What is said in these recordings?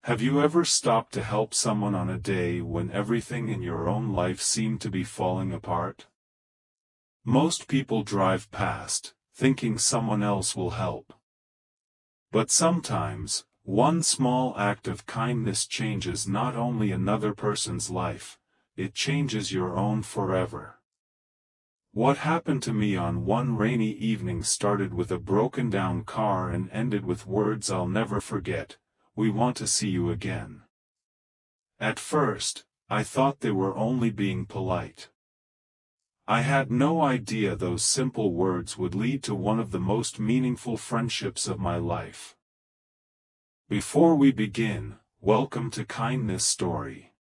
Have you ever stopped to help someone on a day when everything in your own life seemed to be falling apart? Most people drive past, thinking someone else will help. But sometimes, one small act of kindness changes not only another person's life, it changes your own forever. What happened to me on one rainy evening started with a broken-down car and ended with words I'll never forget: "We want to see you again." At first, I thought they were only being polite. I had no idea those simple words would lead to one of the most meaningful friendships of my life. Before we begin, welcome to Kindness Story.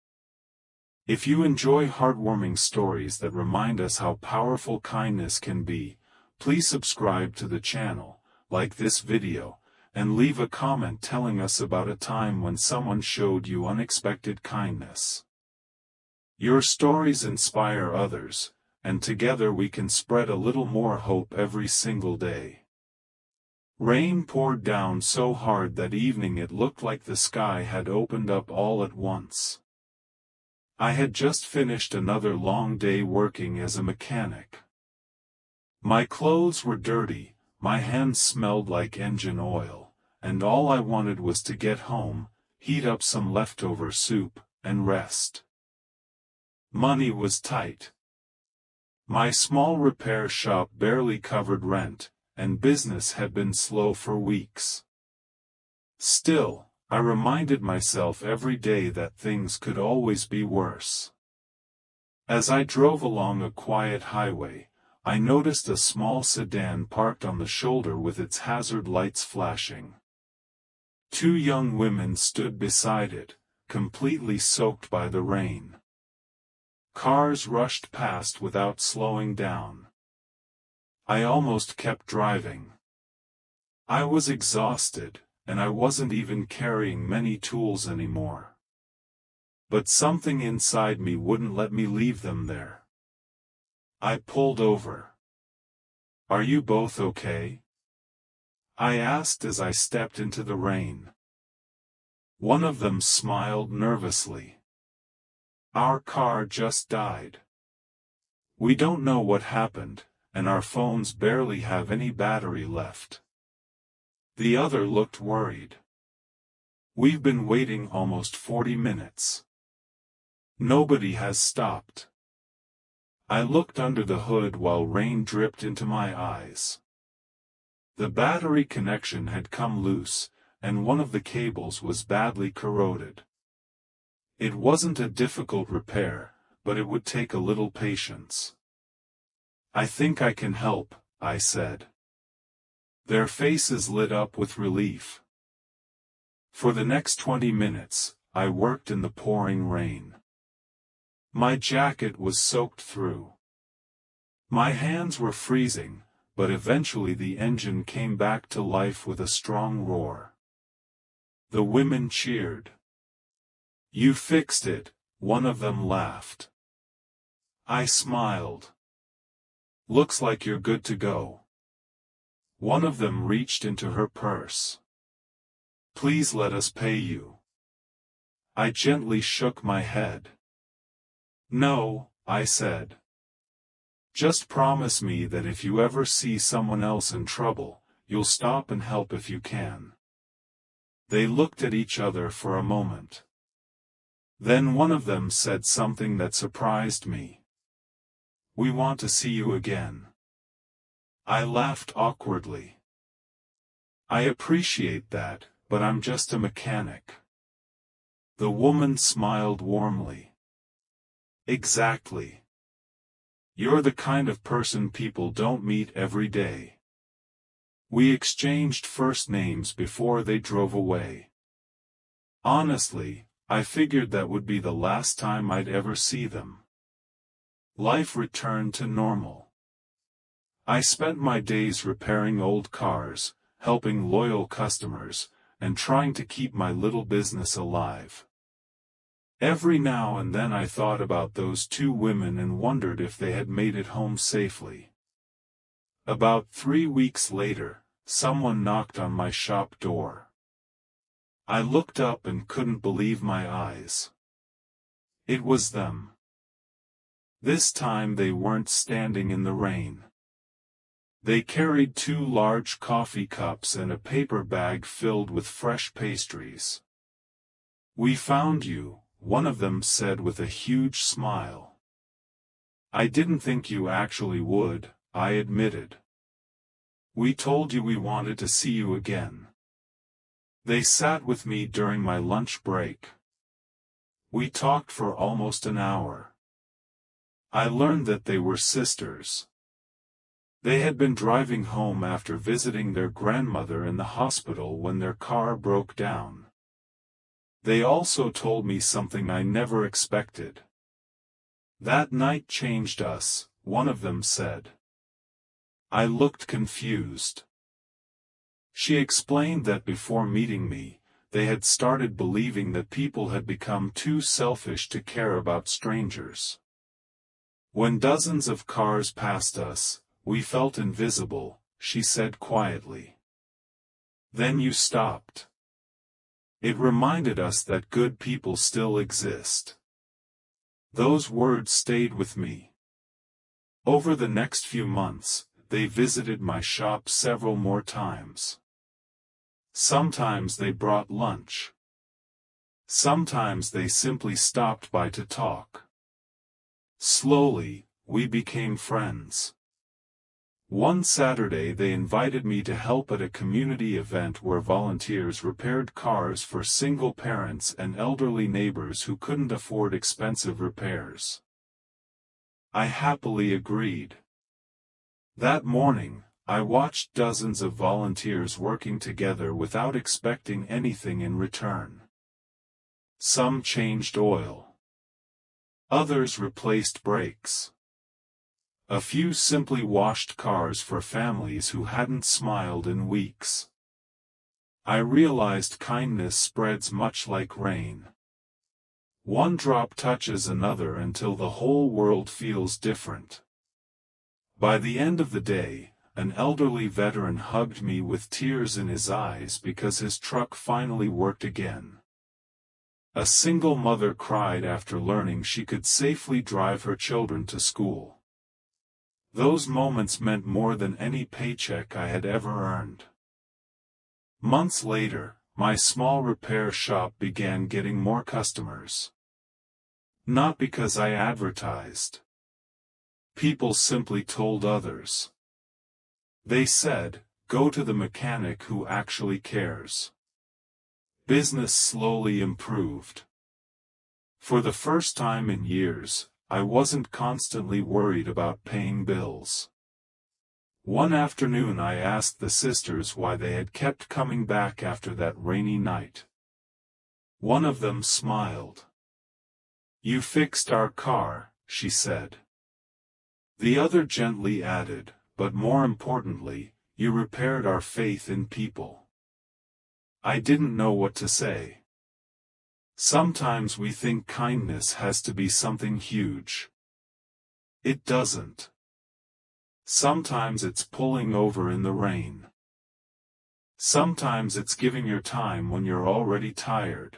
If you enjoy heartwarming stories that remind us how powerful kindness can be, please subscribe to the channel, like this video, and leave a comment telling us about a time when someone showed you unexpected kindness. Your stories inspire others, and together we can spread a little more hope every single day. Rain poured down so hard that evening it looked like the sky had opened up all at once. I had just finished another long day working as a mechanic. My clothes were dirty, my hands smelled like engine oil, and all I wanted was to get home, heat up some leftover soup, and rest. Money was tight. My small repair shop barely covered rent, and business had been slow for weeks. Still, I reminded myself every day that things could always be worse. As I drove along a quiet highway, I noticed a small sedan parked on the shoulder with its hazard lights flashing. Two young women stood beside it, completely soaked by the rain. Cars rushed past without slowing down. I almost kept driving. I was exhausted, and I wasn't even carrying many tools anymore. But something inside me wouldn't let me leave them there. I pulled over. "Are you both okay?" I asked as I stepped into the rain. One of them smiled nervously. "Our car just died. We don't know what happened, and our phones barely have any battery left." The other looked worried. "We've been waiting almost 40 minutes. Nobody has stopped." I looked under the hood while rain dripped into my eyes. The battery connection had come loose, and one of the cables was badly corroded. It wasn't a difficult repair, but it would take a little patience. "I think I can help," I said. Their faces lit up with relief. For the next 20 minutes, I worked in the pouring rain. My jacket was soaked through. My hands were freezing, but eventually the engine came back to life with a strong roar. The women cheered. "You fixed it," one of them laughed. I smiled. "Looks like you're good to go." One of them reached into her purse. "Please let us pay you." I gently shook my head. "No," I said. "Just promise me that if you ever see someone else in trouble, you'll stop and help if you can." They looked at each other for a moment. Then one of them said something that surprised me. "We want to see you again." I laughed awkwardly. "I appreciate that, but I'm just a mechanic." The woman smiled warmly. "Exactly. You're the kind of person people don't meet every day." We exchanged first names before they drove away. Honestly, I figured that would be the last time I'd ever see them. Life returned to normal. I spent my days repairing old cars, helping loyal customers, and trying to keep my little business alive. Every now and then I thought about those two women and wondered if they had made it home safely. About 3 weeks later, someone knocked on my shop door. I looked up and couldn't believe my eyes. It was them. This time they weren't standing in the rain. They carried 2 large coffee cups and a paper bag filled with fresh pastries. "We found you," one of them said with a huge smile. "I didn't think you actually would," I admitted. "We told you we wanted to see you again." They sat with me during my lunch break. We talked for almost an hour. I learned that they were sisters. They had been driving home after visiting their grandmother in the hospital when their car broke down. They also told me something I never expected. "That night changed us," one of them said. I looked confused. She explained that before meeting me, they had started believing that people had become too selfish to care about strangers. "When dozens of cars passed us, we felt invisible," she said quietly. "Then you stopped. It reminded us that good people still exist." Those words stayed with me. Over the next few months, they visited my shop several more times. Sometimes they brought lunch. Sometimes they simply stopped by to talk. Slowly, we became friends. One Saturday they invited me to help at a community event where volunteers repaired cars for single parents and elderly neighbors who couldn't afford expensive repairs. I happily agreed. That morning, I watched dozens of volunteers working together without expecting anything in return. Some changed oil. Others replaced brakes. A few simply washed cars for families who hadn't smiled in weeks. I realized kindness spreads much like rain. One drop touches another until the whole world feels different. By the end of the day, an elderly veteran hugged me with tears in his eyes because his truck finally worked again. A single mother cried after learning she could safely drive her children to school. Those moments meant more than any paycheck I had ever earned. Months later, my small repair shop began getting more customers. Not because I advertised. People simply told others. They said, "Go to the mechanic who actually cares." Business slowly improved. For the first time in years, I wasn't constantly worried about paying bills. One afternoon I asked the sisters why they had kept coming back after that rainy night. One of them smiled. "You fixed our car," she said. The other gently added, "But more importantly, you repaired our faith in people." I didn't know what to say. Sometimes we think kindness has to be something huge. It doesn't. Sometimes it's pulling over in the rain. Sometimes it's giving your time when you're already tired.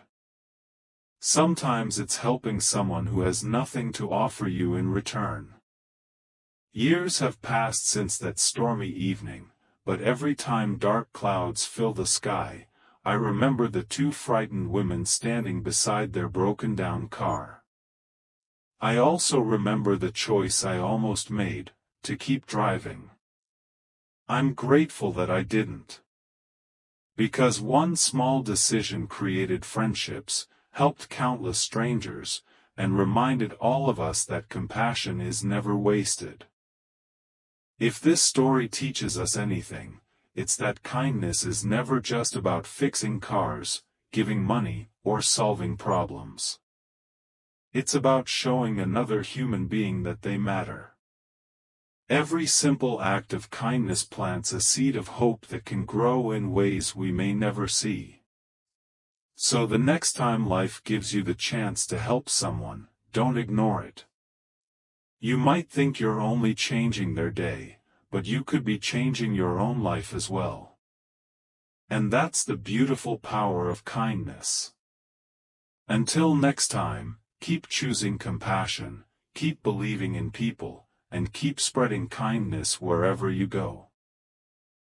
Sometimes it's helping someone who has nothing to offer you in return. Years have passed since that stormy evening, but every time dark clouds fill the sky, I remember the 2 frightened women standing beside their broken-down car. I also remember the choice I almost made, to keep driving. I'm grateful that I didn't. Because one small decision created friendships, helped countless strangers, and reminded all of us that compassion is never wasted. If this story teaches us anything, it's that kindness is never just about fixing cars, giving money, or solving problems. It's about showing another human being that they matter. Every simple act of kindness plants a seed of hope that can grow in ways we may never see. So the next time life gives you the chance to help someone, don't ignore it. You might think you're only changing their day, but you could be changing your own life as well. And that's the beautiful power of kindness. Until next time, keep choosing compassion, keep believing in people, and keep spreading kindness wherever you go.